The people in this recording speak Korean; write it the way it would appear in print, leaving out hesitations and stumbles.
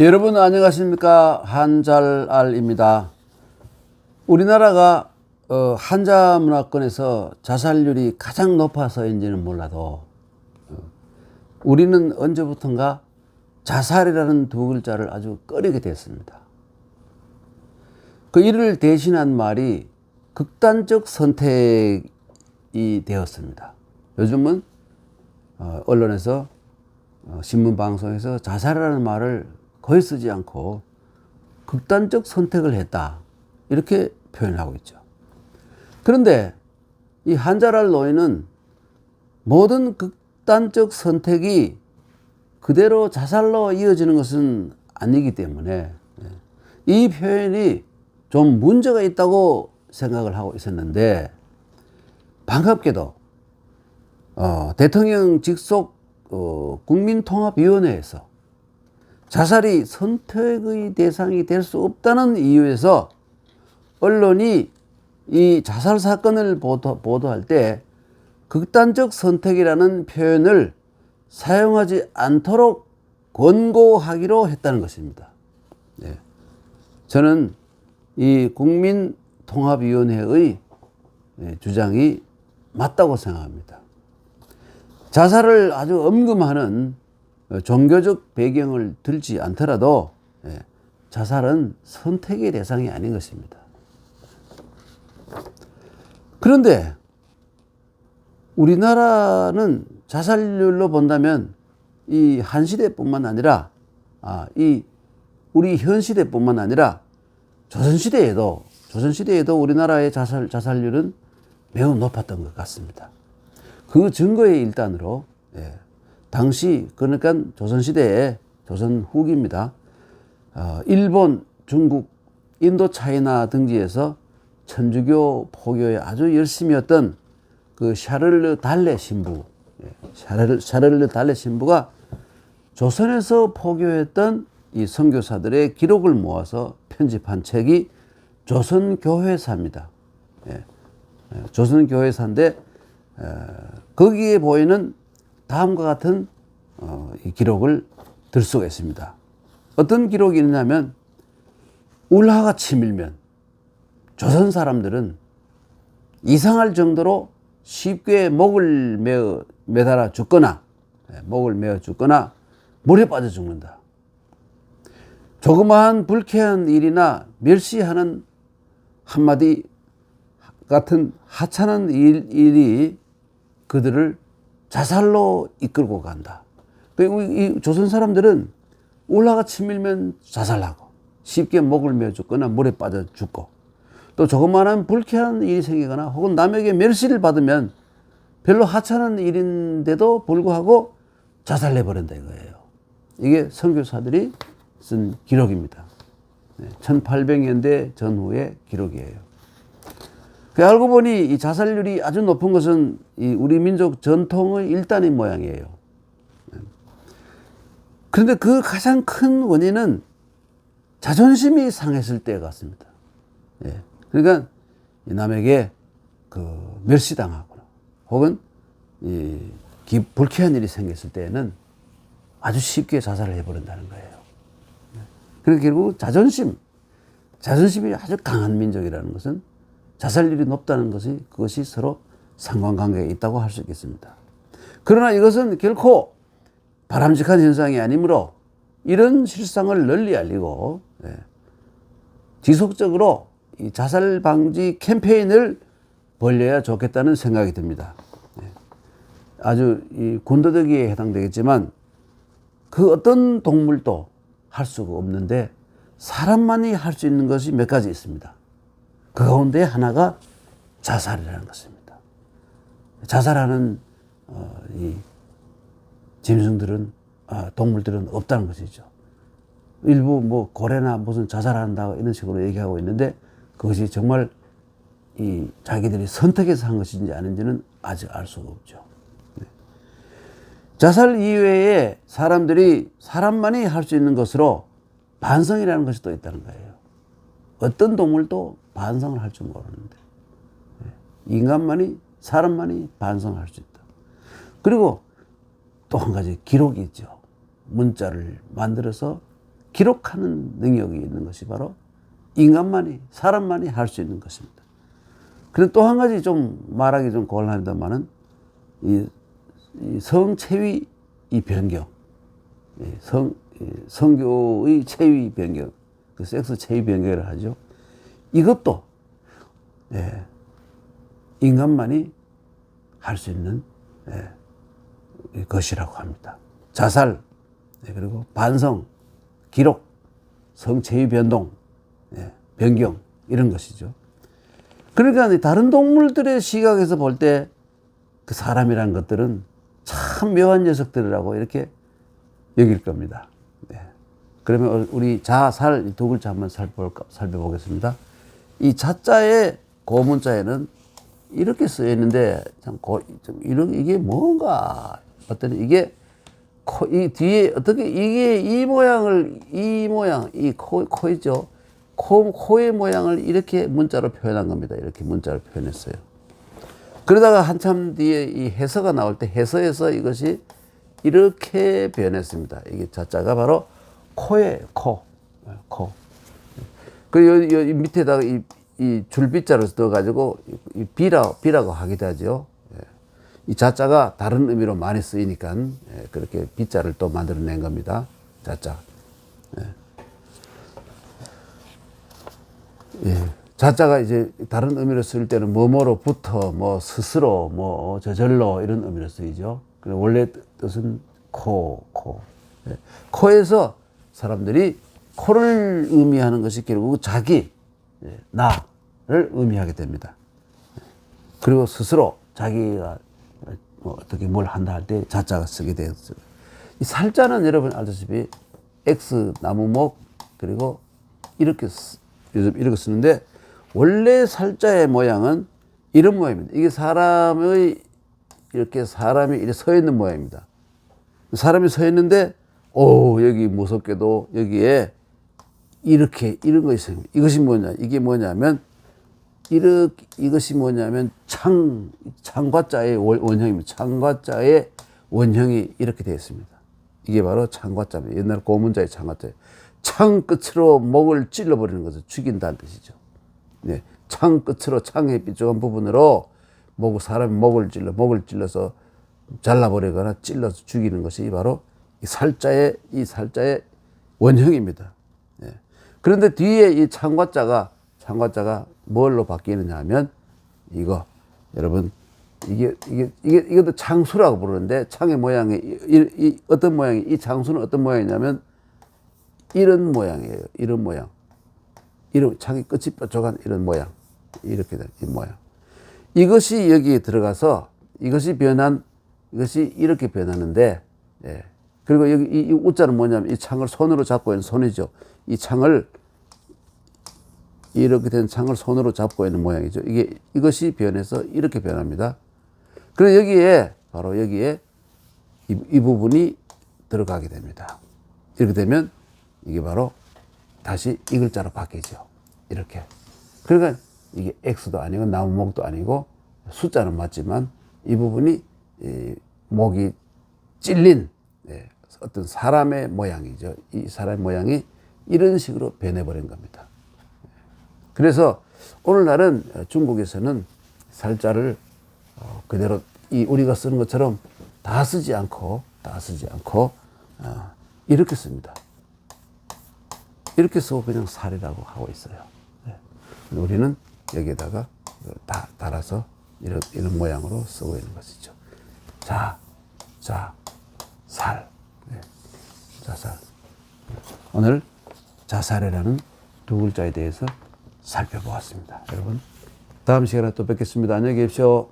여러분 안녕하십니까? 한잘알입니다. 우리나라가 한자 문화권에서 자살률이 가장 높아서인지는 몰라도 우리는 언제부턴가 자살이라는 두 글자를 아주 꺼리게 됐습니다. 그 이를 대신한 말이 극단적 선택이 되었습니다. 요즘은 언론에서 신문 방송에서 자살이라는 말을 거의 쓰지 않고 극단적 선택을 했다 이렇게 표현하고 있죠. 그런데 이 한자랄 노인은 모든 극단적 선택이 그대로 자살로 이어지는 것은 아니기 때문에 이 표현이 좀 문제가 있다고 생각을 하고 있었는데, 반갑게도 대통령 직속 국민통합위원회에서 자살이 선택의 대상이 될 수 없다는 이유에서 언론이 이 자살 사건을 보도할 때 극단적 선택이라는 표현을 사용하지 않도록 권고하기로 했다는 것입니다. 네. 저는 이 국민통합위원회의 주장이 맞다고 생각합니다. 자살을 아주 엄금하는 종교적 배경을 들지 않더라도 자살은 선택의 대상이 아닌 것입니다. 그런데 우리나라는 자살률로 본다면 이 한 시대뿐만 아니라 우리 현 시대뿐만 아니라 조선시대에도 우리나라의 자살률은 매우 높았던 것 같습니다. 그 증거의 일단으로 당시, 그러니까 조선시대에, 조선 후기입니다. 일본, 중국, 인도 차이나 등지에서 천주교 포교에 아주 열심이었던 그 샤를르 달레 신부, 샤를르 달레 신부가 조선에서 포교했던 이 선교사들의 기록을 모아서 편집한 책이 조선교회사입니다. 조선교회사인데 거기에 보이는 다음과 같은 이 기록을 들 수가 있습니다. 어떤 기록이 있냐면, 울하가 치밀면 조선 사람들은 이상할 정도로 쉽게 목을 매달아 죽거나 목을 메어 죽거나 물에 빠져 죽는다. 조그마한 불쾌한 일이나 멸시하는 한마디 같은 하찮은 일이 그들을 자살로 이끌고 간다. 그리고 이 조선 사람들은 울하가 치밀면 자살하고 쉽게 목을 메어 죽거나 물에 빠져 죽고, 또 조그마한 불쾌한 일이 생기거나 혹은 남에게 멸시를 받으면 별로 하찮은 일인데도 불구하고 자살해버린다 이거예요. 이게 선교사들이 쓴 기록입니다. 1800년대 전후의 기록이에요. 알고 보니 이 자살률이 아주 높은 것은 이 우리 민족 전통의 일단인 모양이에요. 그런데 그 가장 큰 원인은 자존심이 상했을 때 같습니다. 그러니까 남에게 멸시당하거나 혹은 불쾌한 일이 생겼을 때에는 아주 쉽게 자살을 해버린다는 거예요. 그러니까 결국 자존심이 아주 강한 민족이라는 것은 자살률이 높다는 그것이 서로 상관관계가 있다고 할 수 있겠습니다. 그러나 이것은 결코 바람직한 현상이 아니므로 이런 실상을 널리 알리고 지속적으로 이 자살 방지 캠페인을 벌려야 좋겠다는 생각이 듭니다. 아주 이 군더더기에 해당되겠지만 그 어떤 동물도 할 수가 없는데 사람만이 할 수 있는 것이 몇 가지 있습니다. 그 가운데 하나가 자살이라는 것입니다. 자살하는 이 짐승들은, 동물들은 없다는 것이죠. 일부 고래나 무슨 자살한다 이런 식으로 얘기하고 있는데 그것이 정말 이 자기들이 선택해서 한 것인지 아닌지는 아직 알 수가 없죠. 자살 이외에 사람만이 할 수 있는 것으로 반성이라는 것이 또 있다는 거예요. 어떤 동물도 반성을 할 줄 모르는데 사람만이 반성할 수 있다. 그리고 또 한 가지 기록이 있죠. 문자를 만들어서 기록하는 능력이 있는 것이 바로 인간만이, 사람만이 할 수 있는 것입니다. 그리고 또 한 가지 좀 말하기 좀 곤란합니다만은 이 성체위 이 변경, 성교의 체위 변경, 그 섹스 체위 변경을 하죠. 이것도 인간만이 할 수 있는 것이라고 합니다. 자살, 그리고 반성, 기록, 성체위 변동, 변경 이런 것이죠. 그러니까 다른 동물들의 시각에서 볼 때 그 사람이라는 것들은 참 묘한 녀석들이라고 이렇게 여길 겁니다. 그러면 우리 자살 두 글자 한번 살펴보겠습니다. 이 자자의 고문자에는 이렇게 쓰여 있는데 이게 뭔가 어떤 이게 이 뒤에 어떻게 이게 이 모양 이 코이죠. 코의 모양을 이렇게 문자로 표현한 겁니다. 이렇게 문자로 표현했어요. 그러다가 한참 뒤에 이 해서가 나올 때 해서에서 이것이 이렇게 변했습니다. 이게 자자가 바로 코예요. 코. 그리고 이 밑에다가 이 줄빗자를 넣어가지고 이 비라고 하기도 하죠. 이 자자가 다른 의미로 많이 쓰이니까 그렇게 빗자를 또 만들어낸 겁니다. 자자. 자자가 이제 다른 의미로 쓸 때는 뭐뭐로부터, 뭐 스스로, 뭐 저절로 이런 의미로 쓰이죠. 원래 뜻은 코. 코에서 사람들이 코를 의미하는 것이 결국 자기, 나를 의미하게 됩니다. 그리고 스스로 자기가 뭐 어떻게 뭘 한다 할 때 자자가 쓰게 되었어요. 이 살자는 여러분 알다시피 X 나무목 그리고 요즘 이렇게 쓰는데 원래 살자의 모양은 이런 모양입니다. 이게 사람이 이렇게 서 있는 모양입니다. 사람이 서 있는데 여기 무섭게도 여기에 이런 거 있어요. 이것이 뭐냐? 이게 뭐냐면 이것이 뭐냐면 창과자의 원형입니다. 창과자의 원형이 이렇게 되어 있습니다. 이게 바로 창과자입니다. 옛날 고문자의 창과자예요. 창 끝으로 목을 찔러버리는 것을 죽인다는 뜻이죠. 창 끝으로 창의 삐죽한 부분으로 사람의 목을 찔러서 잘라버리거나 찔러서 죽이는 것이 바로 이 살자의 원형입니다. 그런데 뒤에 이 창과자가 뭘로 바뀌느냐 하면 여러분 이것도 창수라고 부르는데 창의 모양이 어떤 모양이 이 창수는 어떤 모양이냐면 이런 모양이에요. 이런 모양. 창이 끝이 뾰족한 이런 모양. 이렇게 된 이 모양. 이것이 여기에 들어가서 이것이 이렇게 변하는데, 그리고 여기 이 우자는 뭐냐면 이 창을 손으로 잡고 있는 손이죠. 이 창을 이렇게 된 창을 손으로 잡고 있는 모양이죠. 이것이 변해서 이렇게 변합니다. 그리고 바로 여기에 이 부분이 들어가게 됩니다. 이렇게 되면 이게 바로 다시 이 글자로 바뀌죠. 이렇게. 그러니까 이게 X도 아니고 나무목도 아니고 숫자는 맞지만 이 부분이 목이 찔린 어떤 사람의 모양이죠. 이 사람의 모양이 이런 식으로 변해버린 겁니다. 그래서 오늘날은 중국에서는 살자를 그대로 우리가 쓰는 것처럼 다 쓰지 않고 이렇게 씁니다. 이렇게 쓰고 그냥 살이라고 하고 있어요. 우리는 여기에다가 다 달아서 이런 모양으로 쓰고 있는 것이죠. 살. 자살. 오늘 자살이라는 두 글자에 대해서 살펴보았습니다. 여러분, 다음 시간에 또 뵙겠습니다. 안녕히 계십시오.